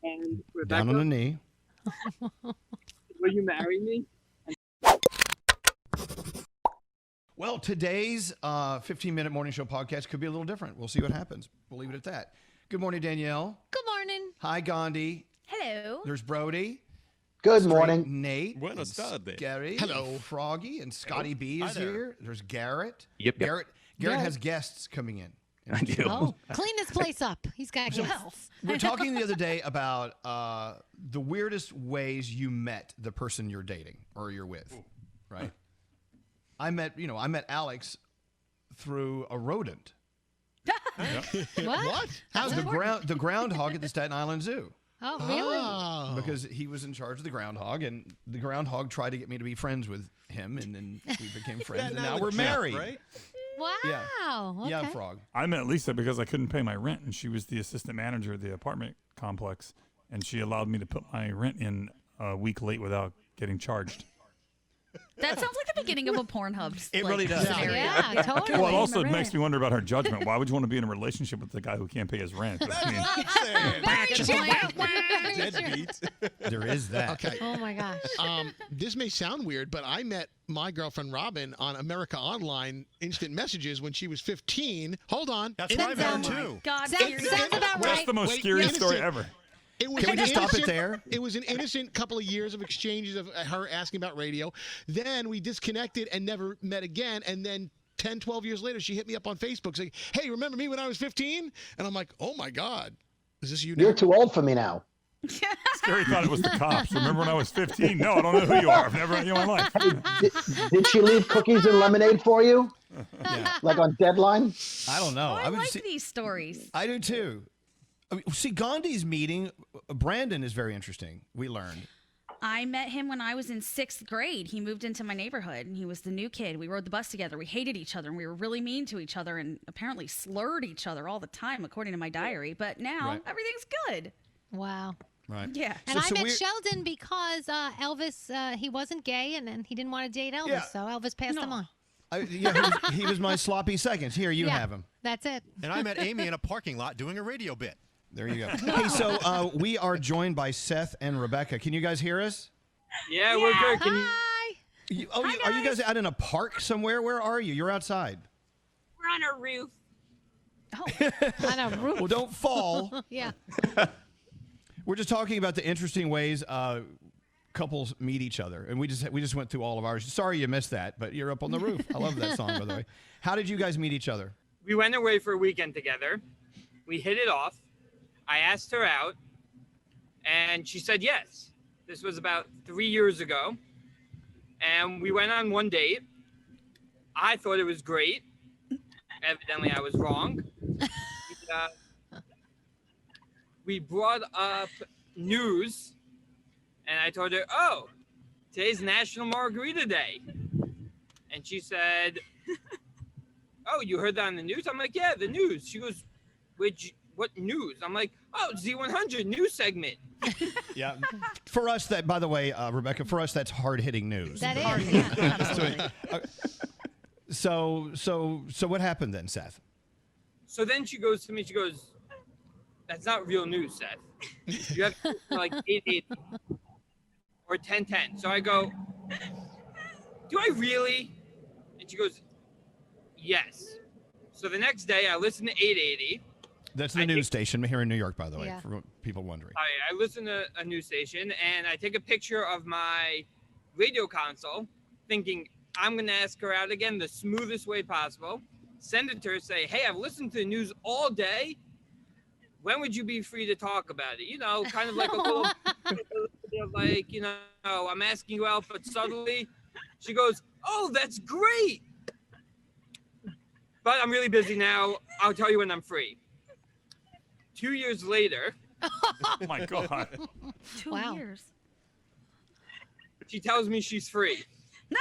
And Rebecca, Down on the knee. will you marry me? Well, today's 15-minute morning show podcast could be a little different. We'll see what happens. We'll leave it at that. Good morning, Danielle. Good morning. Hi, Gandhi. Hello. There's Brody. Good Straight morning. Nate. Buenas tardes. Gary. Hello. Froggy and Scotty B is Hi there. here. There's Garrett. Yep. Garrett has guests coming in. I do. Oh, clean this place up. He's got guests. We were talking the other day about the weirdest ways you met the person you're dating or you're with, right? I met Alex through a rodent. What? How's The groundhog at the Staten Island Zoo. Oh, really? Because he was in charge of the groundhog, and the groundhog tried to get me to be friends with him, and then we became friends, and now we're married. Right? Wow. Yeah. Okay. Yeah, Frog. I met Lisa because I couldn't pay my rent, and she was the assistant manager of the apartment complex, and she allowed me to put my rent in a week late without getting charged. That sounds like the beginning of a Pornhub. It really does. Scenario. Yeah, totally. Well, it also makes me wonder about her judgment. Why would you want to be in a relationship with the guy who can't pay his rent? I mean, Deadbeat. There is that. Okay. Oh, my gosh. This may sound weird, but I met my girlfriend Robin on America Online instant messages when she was 15. Hold on. That's what I met too. God, Sounds about that's right. the most scary story ever. It was Can we just stop it there? It was an innocent couple of years of exchanges of her asking about radio. Then we disconnected and never met again. And then 10, 12 years later, she hit me up on Facebook saying, hey, remember me when I was 15? And I'm like, oh, my God. Is this you now? You're too old for me now. Scary thought it was the cops. Remember when I was 15? No, I don't know who you are. I've never met you in my life. Did she leave cookies and lemonade for you? Yeah. Like on deadline? I don't know. I would like see- these stories. I do too. I mean, see, Gandhi's meeting, Brandon is very interesting. We learned. I met him when I was in 6th grade. He moved into my neighborhood, and he was the new kid. We rode the bus together. We hated each other, and we were really mean to each other, and apparently slurred each other all the time, according to my diary. But now Right. everything's good. Wow. Right. Yeah. And I met Sheldon because Elvis, he wasn't gay, and he didn't want to date Elvis, Yeah. so Elvis passed him on. He was my sloppy seconds. Here, you have him. That's it. And I met Amy in a parking lot doing a radio bit. There you go. Hey, so we are joined by Seth and Rebecca. Can you guys hear us? Yeah, we're good. Can you? Hi. Are you guys out in a park somewhere? Where are you? You're outside. We're on a roof. On a roof. Well, don't fall. Yeah. We're just talking about the interesting ways couples meet each other, and we just went through all of ours. Sorry you missed that, but you're up on the roof. I love that song, by the way. How did you guys meet each other? We went away for a weekend together. We hit it off. I asked her out, and she said yes. This was about 3 years ago, and we went on one date. I thought it was great. Evidently, I was wrong. We brought up news, and I told her, oh, today's National Margarita Day. And she said, oh, you heard that on the news? I'm like, yeah, the news. She goes, what news? I'm like, oh, Z100 news segment. Yeah. For us, that, by the way, Rebecca, for us, that's hard-hitting news. That is. Yeah. Absolutely. So what happened then, Seth? So then she goes to me, she goes, that's not real news, Seth. You have to like 880 or 1010. So I go, do I really? And she goes, yes. So the next day I listen to 880. That's the news station here in New York, by the way, Yeah. for people wondering. I listen to a news station, and I take a picture of my radio console, thinking I'm going to ask her out again the smoothest way possible. Send it to her, say, hey, I've listened to the news all day. When would you be free to talk about it? You know, kind of like a little, like, you know, I'm asking you out, but subtly. She goes, oh, that's great. But I'm really busy now. I'll tell you when I'm free. 2 years later. Oh, my God. 2 Wow. years. She tells me she's free. Here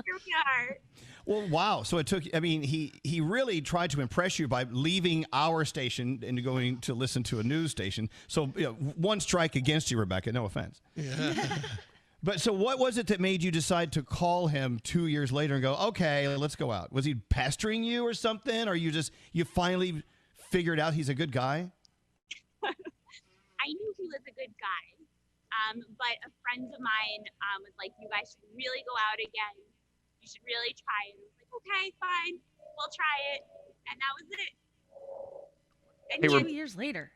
we are. Well, wow. So it took, I mean, he really tried to impress you by leaving our station and going to listen to a news station. So, you know, one strike against you, Rebecca. No offense. Yeah. But so what was it that made you decide to call him 2 years later and go, okay, let's go out? Was he pestering you or something? Or you finally figured out he's a good guy? I knew he was a good guy. But a friend of mine was like, you guys should really go out again. You should really try it. I was like, okay, fine. We'll try it. And that was it. And Hey, he 2 years later.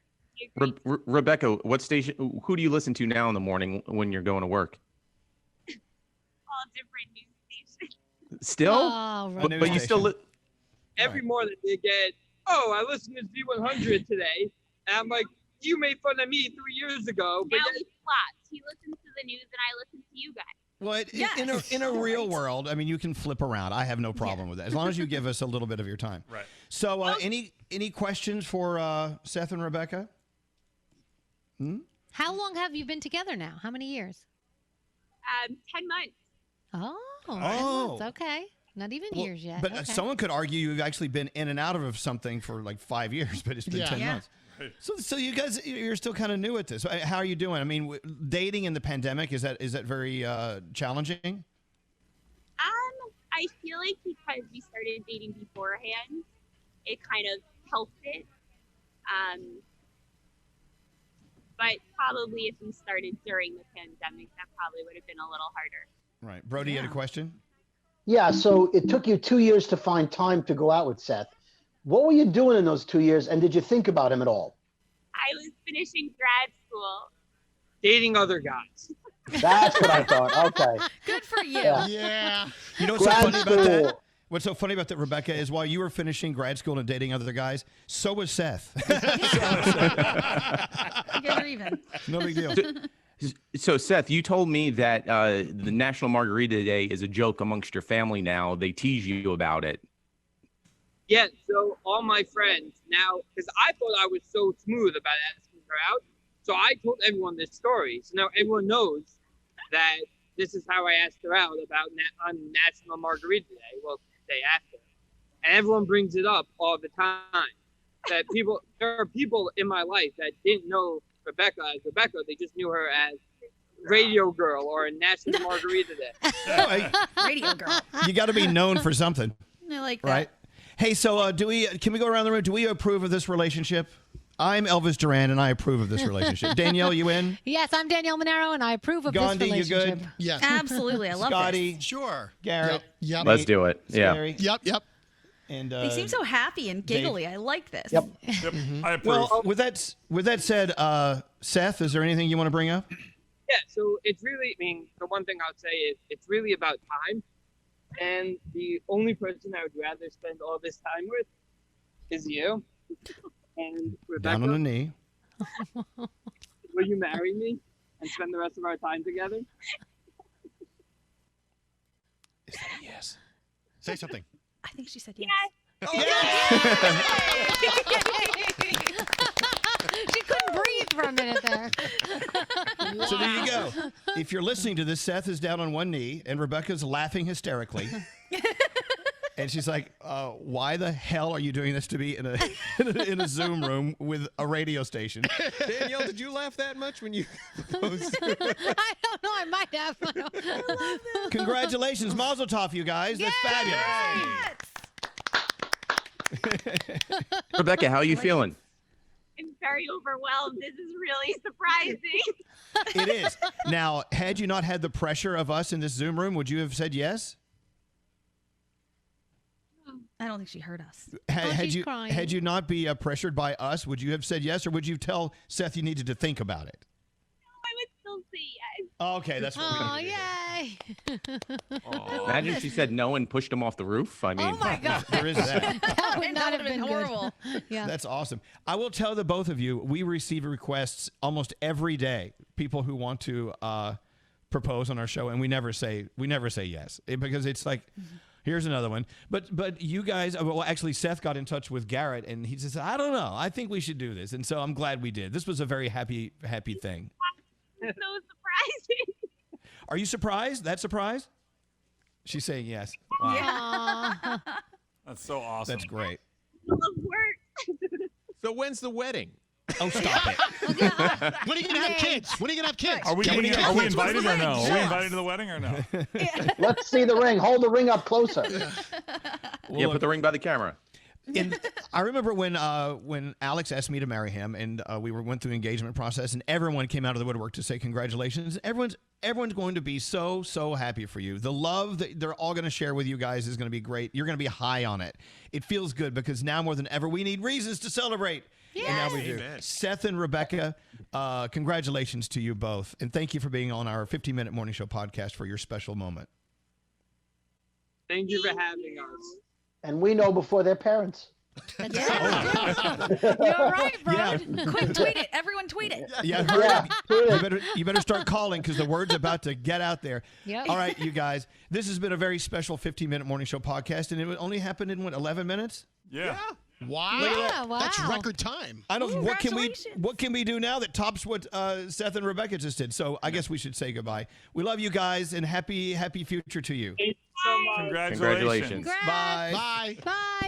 Rebecca, what station? Who do you listen to now in the morning when you're going to work? all different news stations. Still? Oh, But you still Every morning they get, oh, I listened to Z100 today. And I'm like, you made fun of me 3 years ago. But Now he flops. He listens to the news and I listen to you guys. Well, in a real world, I mean, you can flip around. I have no problem with that, as long as you give us a little bit of your time. Right. So, any questions for Seth and Rebecca? How long have you been together now? How many years? 10 months. Oh, 10 months. Okay. Not even years yet. But okay. someone could argue you've actually been in and out of something for like 5 years, but it's been 10 months. So you guys, you're still kind of new at this. How are you doing? I mean, dating in the pandemic, is that very challenging? I feel like because we started dating beforehand, it kind of helped it. But probably if we started during the pandemic, that probably would have been a little harder. Right. Brody, you had a question? Yeah, so it took you 2 years to find time to go out with Seth. What were you doing in those 2 years, and did you think about him at all? I was finishing grad school. dating other guys. That's what I thought. Okay. Good for you. Yeah. You know what's so Grad funny about that? school. What's so funny about that, Rebecca, is while you were finishing grad school and dating other guys, so was Seth. You're even. No big deal. So, Seth, you told me that the National Margarita Day is a joke amongst your family now. They tease you about it. Yeah, so all my friends now, because I thought I was so smooth about asking her out, so I told everyone this story. So now everyone knows that this is how I asked her out on National Margarita Day. Well, day after, and everyone brings it up all the time. That there are people in my life that didn't know Rebecca as Rebecca; they just knew her as Radio Girl or National Margarita Day. Radio Girl. You got to be known for something, I like that. right? Hey, so can we go around the room? Do we approve of this relationship? I'm Elvis Duran, and I approve of this relationship. Danielle, you in? Yes, I'm Danielle Monaro, and I approve of Gandhi, this you relationship. good? Yes. Absolutely. I love Scotty, this. Sure. Garrett, Yep. Let's do it. Scary, Yep. and They seem so happy and giggly. I like this. Yep. Yep. I approve. Well, with that said, Seth, is there anything you want to bring up? Yeah, so it's really, the one thing I would say is it's really about time. And the only person I would rather spend all this time with is you. And Rebecca, Down on a knee. will you marry me and spend the rest of our time together? Is that a yes? Say something. I think she said yes. She couldn't breathe for a minute there. So there you go. If you're listening to this, Seth is down on one knee, and Rebecca's laughing hysterically. And she's like, why the hell are you doing this to me in a Zoom room with a radio station? Danielle, did you laugh that much when you proposed? I don't know. I might have. Congratulations. Mazel tov, you guys. That's fabulous. Rebecca, how are you feeling? I'm very overwhelmed. This is really surprising. It is. Now, had you not had the pressure of us in this Zoom room, would you have said yes? I don't think she heard us. She's crying. Had you not be pressured by us, would you have said yes, or would you tell Seth you needed to think about it? I would still say yes. Okay, that's what Oh, we need to yay. Imagine if she said no and pushed him off the roof. I mean, Oh, my God. There is that. That would not have been horrible. Good. Yeah. That's awesome. I will tell the both of you, we receive requests almost every day. People who want to propose on our show, and we never say yes because it's like, here's another one. But you guys, well, actually, Seth got in touch with Garrett, and he says, I don't know. I think we should do this, and so I'm glad we did. This was a very happy thing. So surprising. Are you surprised? That surprised? She's saying yes. Wow. Aw. That's so awesome. That's great. Full of work. So when's the wedding? Oh, stop it. When are you gonna have kids? When are you gonna have kids? Are we When invited kids? or no? Are we Yes. invited to the wedding or no? Let's see the ring. Hold the ring up closer. yeah, put the ring by the camera. I remember when Alex asked me to marry him, and we went through the engagement process, and everyone came out of the woodwork to say congratulations. Everyone's going to be so happy for you. The love that they're all going to share with you guys is going to be great. You're going to be high on it. It feels good because now more than ever we need reasons to celebrate. Yes. And now we do. Amen. Seth and Rebecca, congratulations to you both, and thank you for being on our 15-minute morning show podcast for your special moment. Thank you for having us. And we know before their parents. Yeah. You're right, bro. Yeah. Quick, tweet it. Everyone tweet it. Yeah, you better start calling because the word's about to get out there. Yep. All right, you guys. This has been a very special 15-minute morning show podcast, and it only happened in 11 minutes? Yeah. Wow. Yeah, wow. That's record time. I don't. What can Congratulations. we do now that tops what Seth and Rebecca just did? So I guess we should say goodbye. We love you guys and happy future to you. Thank you so much. Congratulations. Congratulations. Bye. Bye. Bye.